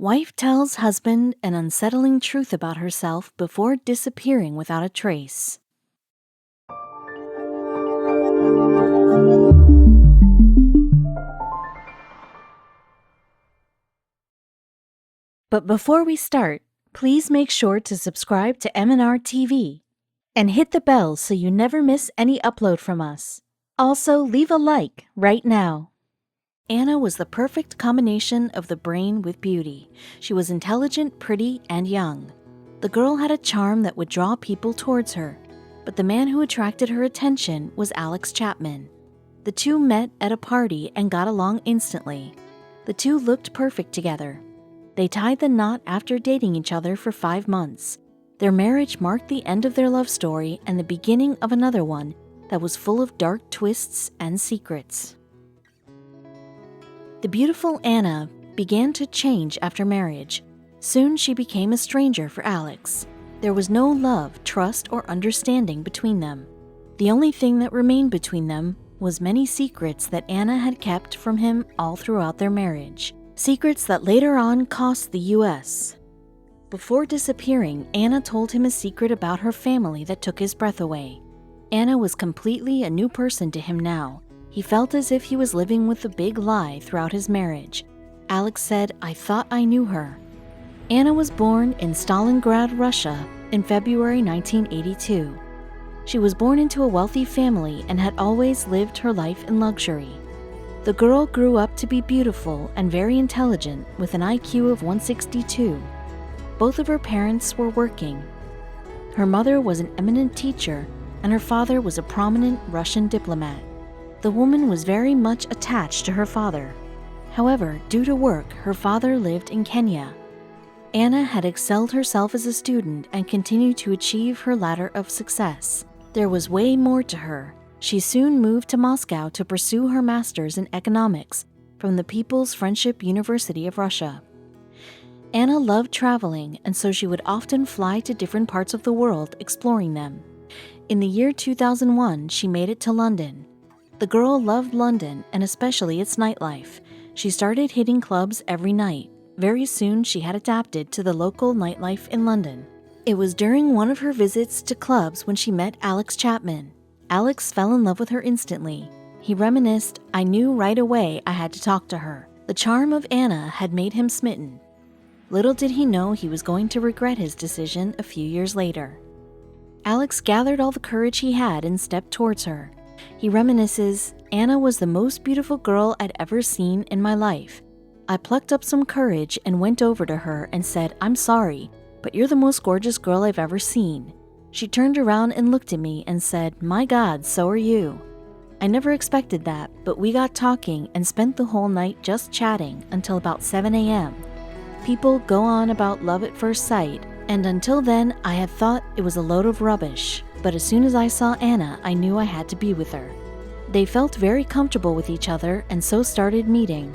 Wife tells husband an unsettling truth about herself before disappearing without a trace. But before we start, please make sure to subscribe to m&rtv and hit the bell so you never miss any upload from us. Also, leave a like right now. Anna was the perfect combination of the brain with beauty. She was intelligent, pretty, and young. The girl had a charm that would draw people towards her, but the man who attracted her attention was Alex Chapman. The two met at a party and got along instantly. The two looked perfect together. They tied the knot after dating each other for 5 months. Their marriage marked the end of their love story and the beginning of another one that was full of dark twists and secrets. The beautiful Anna began to change after marriage. Soon she became a stranger for Alex. There was no love, trust, or understanding between them. The only thing that remained between them was many secrets that Anna had kept from him all throughout their marriage. Secrets that later on cost the U.S. Before disappearing, Anna told him a secret about her family that took his breath away. Anna was completely a new person to him now. He felt as if he was living with a big lie throughout his marriage. Alex said, "I thought I knew her." Anna was born in Stalingrad, Russia, in February 1982. She was born into a wealthy family and had always lived her life in luxury. The girl grew up to be beautiful and very intelligent with an IQ of 162. Both of her parents were working. Her mother was an eminent teacher and her father was a prominent Russian diplomat. The woman was very much attached to her father. However, due to work, her father lived in Kenya. Anna had excelled herself as a student and continued to achieve her ladder of success. There was way more to her. She soon moved to Moscow to pursue her master's in economics from the People's Friendship University of Russia. Anna loved traveling, and so she would often fly to different parts of the world exploring them. In the year 2001, she made it to London. The girl loved London and especially its nightlife. She started hitting clubs every night. Very soon she had adapted to the local nightlife in London. It was during one of her visits to clubs when she met Alex Chapman. Alex fell in love with her instantly. He reminisced, "I knew right away I had to talk to her." The charm of Anna had made him smitten. Little did he know he was going to regret his decision a few years later. Alex gathered all the courage he had and stepped towards her. He reminisces, "Anna was the most beautiful girl I'd ever seen in my life. I plucked up some courage and went over to her and said, 'I'm sorry, but you're the most gorgeous girl I've ever seen.' She turned around and looked at me and said, 'My God, so are you.' I never expected that, but we got talking and spent the whole night just chatting until about 7 a.m. People go on about love at first sight, and until then I had thought it was a load of rubbish. But as soon as I saw Anna, I knew I had to be with her." They felt very comfortable with each other and so started meeting.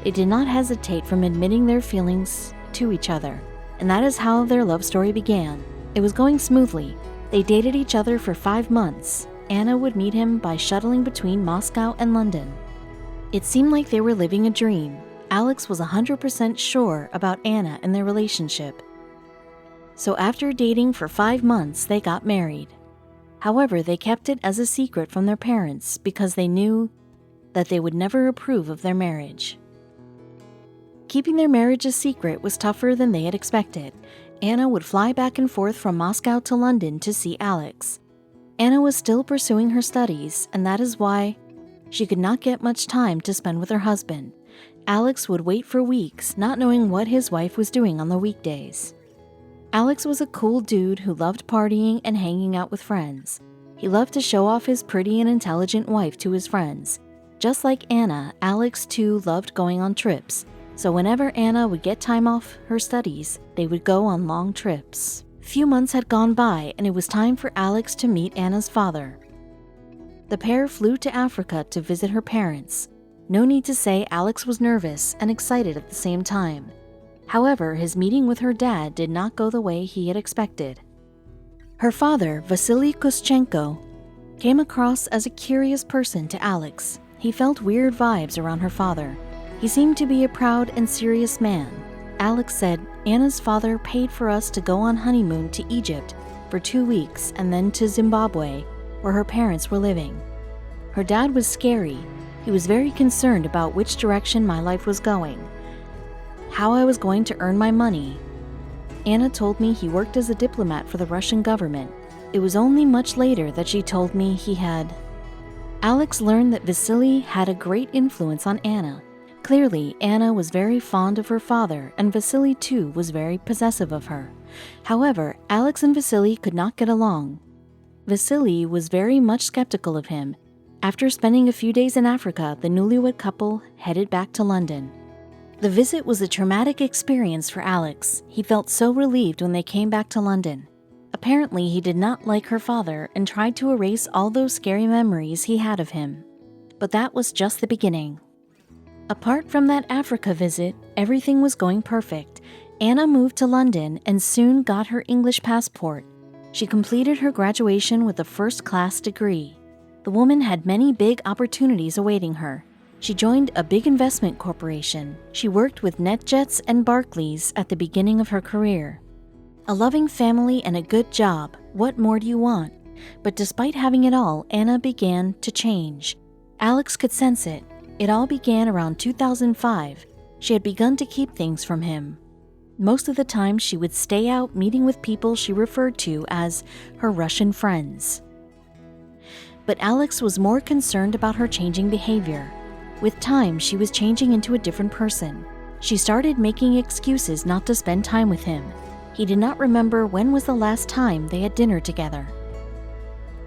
They did not hesitate from admitting their feelings to each other, and that is how their love story began. It was going smoothly. They dated each other for 5 months. Anna would meet him by shuttling between Moscow and London. It seemed like they were living a dream. Alex was 100% sure about Anna and their relationship. So after dating for 5 months, they got married. However, they kept it as a secret from their parents because they knew that they would never approve of their marriage. Keeping their marriage a secret was tougher than they had expected. Anna would fly back and forth from Moscow to London to see Alex. Anna was still pursuing her studies, and that is why she could not get much time to spend with her husband. Alex would wait for weeks, not knowing what his wife was doing on the weekdays. Alex was a cool dude who loved partying and hanging out with friends. He loved to show off his pretty and intelligent wife to his friends. Just like Anna, Alex too loved going on trips. So whenever Anna would get time off her studies, they would go on long trips. Few months had gone by and it was time for Alex to meet Anna's father. The pair flew to Africa to visit her parents. No need to say Alex was nervous and excited at the same time. However, his meeting with her dad did not go the way he had expected. Her father, Vasily Koschenko, came across as a curious person to Alex. He felt weird vibes around her father. He seemed to be a proud and serious man. Alex said Anna's father paid for us to go on honeymoon to Egypt for 2 weeks and then to Zimbabwe, where her parents were living. Her dad was scary. He was very concerned about which direction my life was going, how I was going to earn my money. Anna told me he worked as a diplomat for the Russian government. It was only much later that she told me he had. Alex learned that Vasily had a great influence on Anna. Clearly, Anna was very fond of her father, and Vasily too was very possessive of her. However, Alex and Vasily could not get along. Vasily was very much skeptical of him. After spending a few days in Africa, the newlywed couple headed back to London. The visit was a traumatic experience for Alex. He felt so relieved when they came back to London. Apparently, he did not like her father and tried to erase all those scary memories he had of him. But that was just the beginning. Apart from that Africa visit, everything was going perfect. Anna moved to London and soon got her English passport. She completed her graduation with a first-class degree. The woman had many big opportunities awaiting her. She joined a big investment corporation. She worked with NetJets and Barclays at the beginning of her career. A loving family and a good job. What more do you want? But despite having it all, Anna began to change. Alex could sense it. It all began around 2005. She had begun to keep things from him. Most of the time, she would stay out meeting with people she referred to as her Russian friends. But Alex was more concerned about her changing behavior. With time, she was changing into a different person. She started making excuses not to spend time with him. He did not remember when was the last time they had dinner together.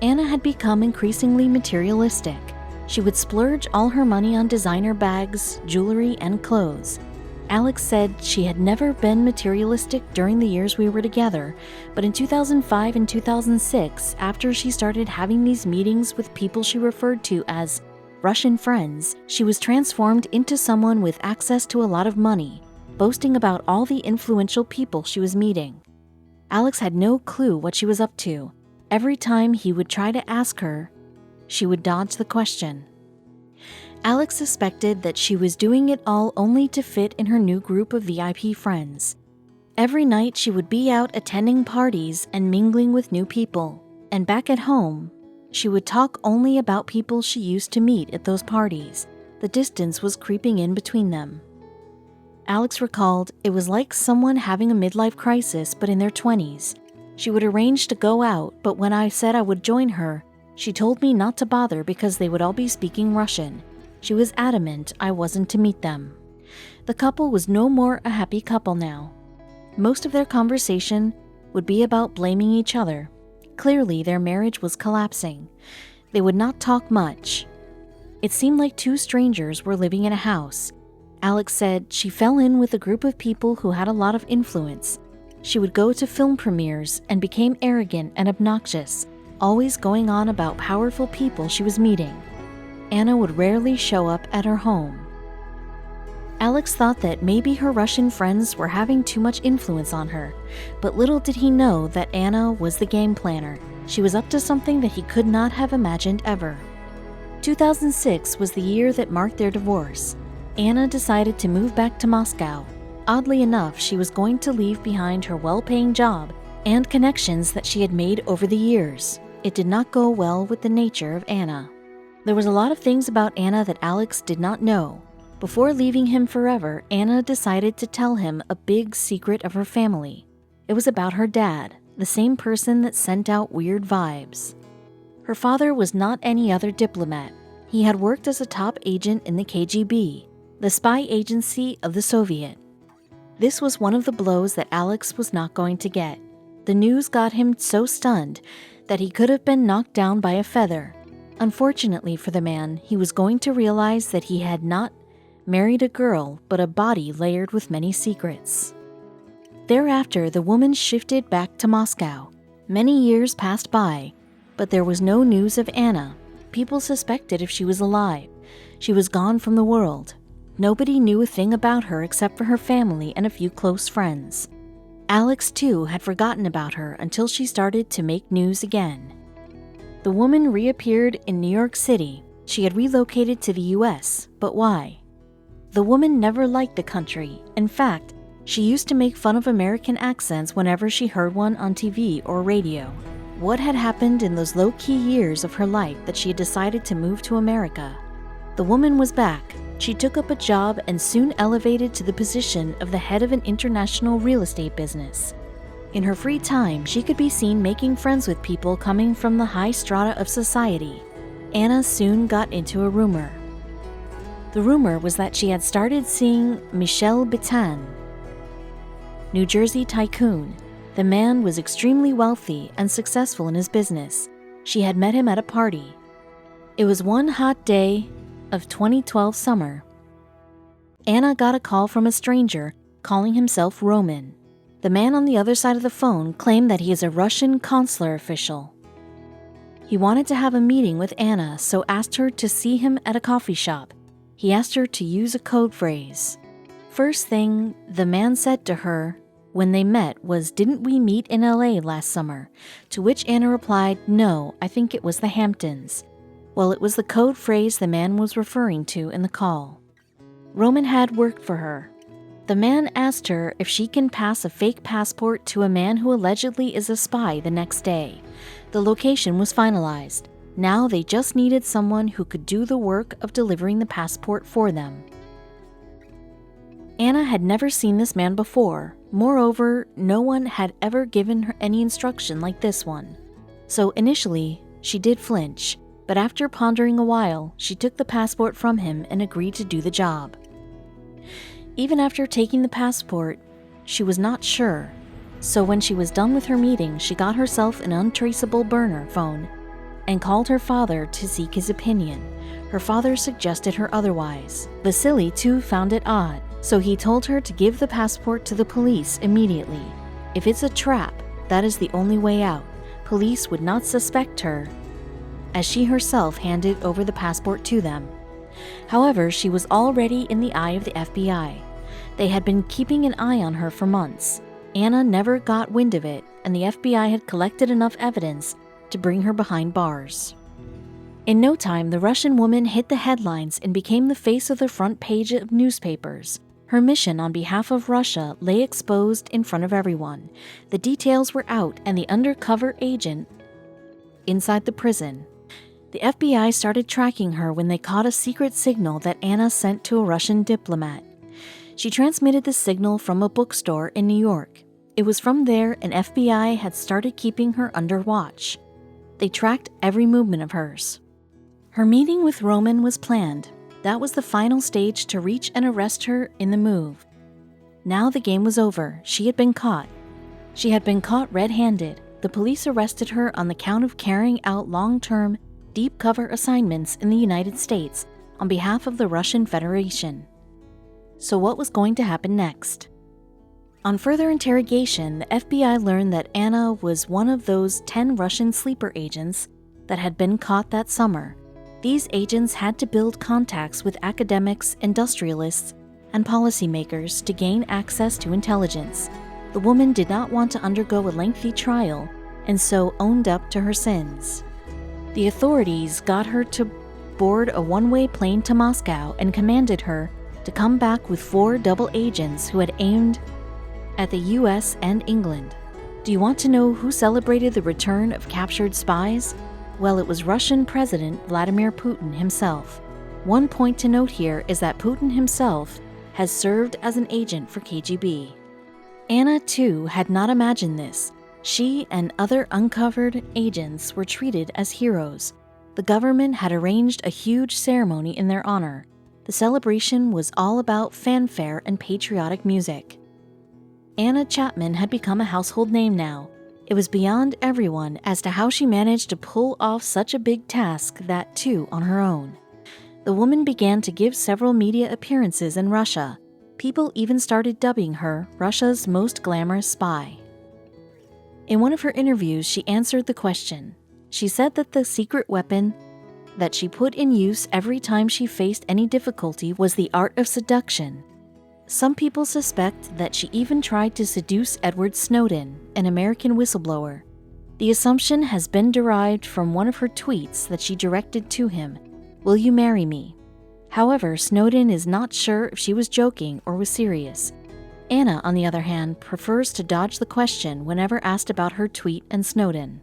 Anna had become increasingly materialistic. She would splurge all her money on designer bags, jewelry, and clothes. Alex said she had never been materialistic during the years we were together, but in 2005 and 2006, after she started having these meetings with people she referred to as Russian friends, she was transformed into someone with access to a lot of money, boasting about all the influential people she was meeting. Alex had no clue what she was up to. Every time he would try to ask her, she would dodge the question. Alex suspected that she was doing it all only to fit in her new group of VIP friends. Every night she would be out attending parties and mingling with new people, and back at home, she would talk only about people she used to meet at those parties. The distance was creeping in between them. Alex recalled it was like someone having a midlife crisis but in their 20s. She would arrange to go out, but when I said I would join her, she told me not to bother because they would all be speaking Russian. She was adamant I wasn't to meet them. The couple was no more a happy couple now. Most of their conversation would be about blaming each other. Clearly, their marriage was collapsing. They would not talk much. It seemed like two strangers were living in a house. Alex said she fell in with a group of people who had a lot of influence. She would go to film premieres and became arrogant and obnoxious, always going on about powerful people she was meeting. Anna would rarely show up at her home. Alex thought that maybe her Russian friends were having too much influence on her, but little did he know that Anna was the game planner. She was up to something that he could not have imagined ever. 2006 was the year that marked their divorce. Anna decided to move back to Moscow. Oddly enough, she was going to leave behind her well-paying job and connections that she had made over the years. It did not go well with the nature of Anna. There was a lot of things about Anna that Alex did not know. Before leaving him forever, Anna decided to tell him a big secret of her family. It was about her dad, the same person that sent out weird vibes. Her father was not any other diplomat. He had worked as a top agent in the KGB, the spy agency of the Soviet. This was one of the blows that Alex was not going to get. The news got him so stunned that he could have been knocked down by a feather. Unfortunately for the man, he was going to realize that he had not married a girl, but a body layered with many secrets. Thereafter, the woman shifted back to Moscow. Many years passed by, but there was no news of Anna. People suspected if she was alive. She was gone from the world. Nobody knew a thing about her except for her family and a few close friends. Alex, too, had forgotten about her until she started to make news again. The woman reappeared in New York City. She had relocated to the US, but why? The woman never liked the country. In fact, She used to make fun of American accents whenever she heard one on TV or radio. What had happened in those low-key years of her life that she had decided to move to America? The woman was back. She took up a job and soon elevated to the position of the head of an international real estate business. In her free time, she could be seen making friends with people coming from the high strata of society. Anna soon got into a rumor. The rumor was that she had started seeing Michel Bitan, New Jersey tycoon. The man was extremely wealthy and successful in his business. She had met him at a party. It was one hot day of 2012 summer. Anna got a call from a stranger calling himself Roman. The man on the other side of the phone claimed that he is a Russian consular official. He wanted to have a meeting with Anna, so asked her to see him at a coffee shop. He asked her to use a code phrase. First thing the man said to her when they met was, "Didn't we meet in LA last summer?" To which Anna replied, "No, I think it was the Hamptons." Well, it was the code phrase the man was referring to in the call. Roman had worked for her. The man asked her if she can pass a fake passport to a man who allegedly is a spy the next day. The location was finalized. Now they just needed someone who could do the work of delivering the passport for them. Anna had never seen this man before. Moreover, no one had ever given her any instruction like this one. So initially, she did flinch, but after pondering a while, she took the passport from him and agreed to do the job. Even after taking the passport, she was not sure. So when she was done with her meeting, she got herself an untraceable burner phone and called her father to seek his opinion. Her father suggested her otherwise. Vasily, too, found it odd, so he told her to give the passport to the police immediately. If it's a trap, that is the only way out. Police would not suspect her, as she herself handed over the passport to them. However, she was already in the eye of the FBI. They had been keeping an eye on her for months. Anna never got wind of it, and the FBI had collected enough evidence to bring her behind bars. In no time, the Russian woman hit the headlines and became the face of the front page of newspapers. Her mission on behalf of Russia lay exposed in front of everyone. The details were out, and the undercover agent inside the prison. The FBI started tracking her when they caught a secret signal that Anna sent to a Russian diplomat. She transmitted the signal from a bookstore in New York. It was from there an FBI had started keeping her under watch. They tracked every movement of hers. Her meeting with Roman was planned. That was the final stage to reach and arrest her in the move. Now the game was over. She had been caught. She had been caught red-handed. The police arrested her on the count of carrying out long-term, deep-cover assignments in the United States on behalf of the Russian Federation. So what was going to happen next? On further interrogation, the FBI learned that Anna was one of those 10 Russian sleeper agents that had been caught that summer. These agents had to build contacts with academics, industrialists, and policymakers to gain access to intelligence. The woman did not want to undergo a lengthy trial, and so owned up to her sins. The authorities got her to board a one-way plane to Moscow and commanded her to come back with 4 double agents who had aimed at the US and England. Do you want to know who celebrated the return of captured spies? Well, it was Russian President Vladimir Putin himself. One point to note here is that Putin himself has served as an agent for KGB. Anna, too, had not imagined this. She and other uncovered agents were treated as heroes. The government had arranged a huge ceremony in their honor. The celebration was all about fanfare and patriotic music. Anna Chapman had become a household name now. It was beyond everyone as to how she managed to pull off such a big task, that too on her own. The woman began to give several media appearances in Russia. People even started dubbing her Russia's most glamorous spy. In one of her interviews, she answered the question. She said that the secret weapon that she put in use every time she faced any difficulty was the art of seduction. Some people suspect that she even tried to seduce Edward Snowden, an American whistleblower. The assumption has been derived from one of her tweets that she directed to him, "Will you marry me?" However, Snowden is not sure if she was joking or was serious. Anna, on the other hand, prefers to dodge the question whenever asked about her tweet and Snowden.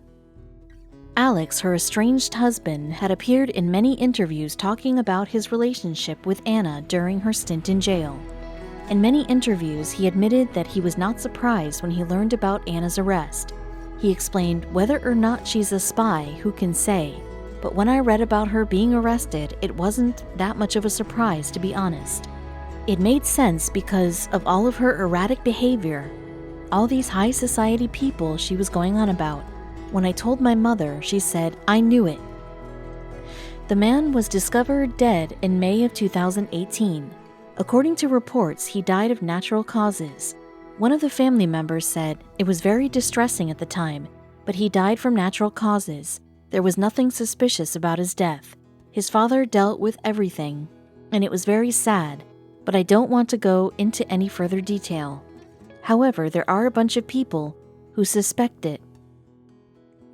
Alex, her estranged husband, had appeared in many interviews talking about his relationship with Anna during her stint in jail. In many interviews, he admitted that he was not surprised when he learned about Anna's arrest. He explained, "Whether or not she's a spy, who can say? But when I read about her being arrested, it wasn't that much of a surprise, to be honest. It made sense because of all of her erratic behavior, all these high society people she was going on about. When I told my mother, she said, 'I knew it.'" The man was discovered dead in May of 2018. According to reports, he died of natural causes. One of the family members said, "It was very distressing at the time, but he died from natural causes. There was nothing suspicious about his death. His father dealt with everything, and it was very sad, but I don't want to go into any further detail. However, there are a bunch of people who suspect it."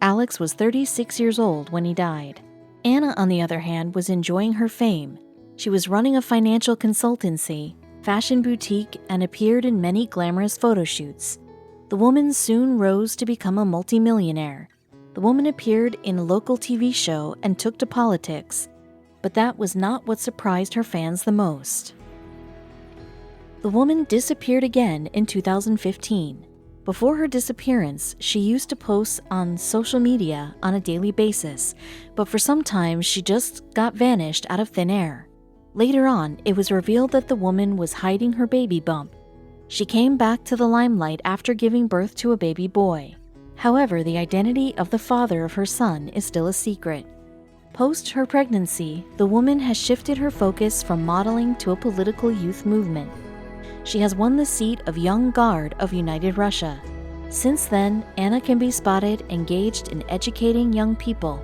Alex was 36 years old when he died. Anna, on the other hand, was enjoying her fame. She was running a financial consultancy, fashion boutique, and appeared in many glamorous photo shoots. The woman soon rose to become a multimillionaire. The woman appeared in a local TV show and took to politics, but that was not what surprised her fans the most. The woman disappeared again in 2015. Before her disappearance, she used to post on social media on a daily basis, but for some time she just got vanished out of thin air. Later on, it was revealed that the woman was hiding her baby bump. She came back to the limelight after giving birth to a baby boy. However, the identity of the father of her son is still a secret. Post her pregnancy, the woman has shifted her focus from modeling to a political youth movement. She has won the seat of Young Guard of United Russia. Since then, Anna can be spotted engaged in educating young people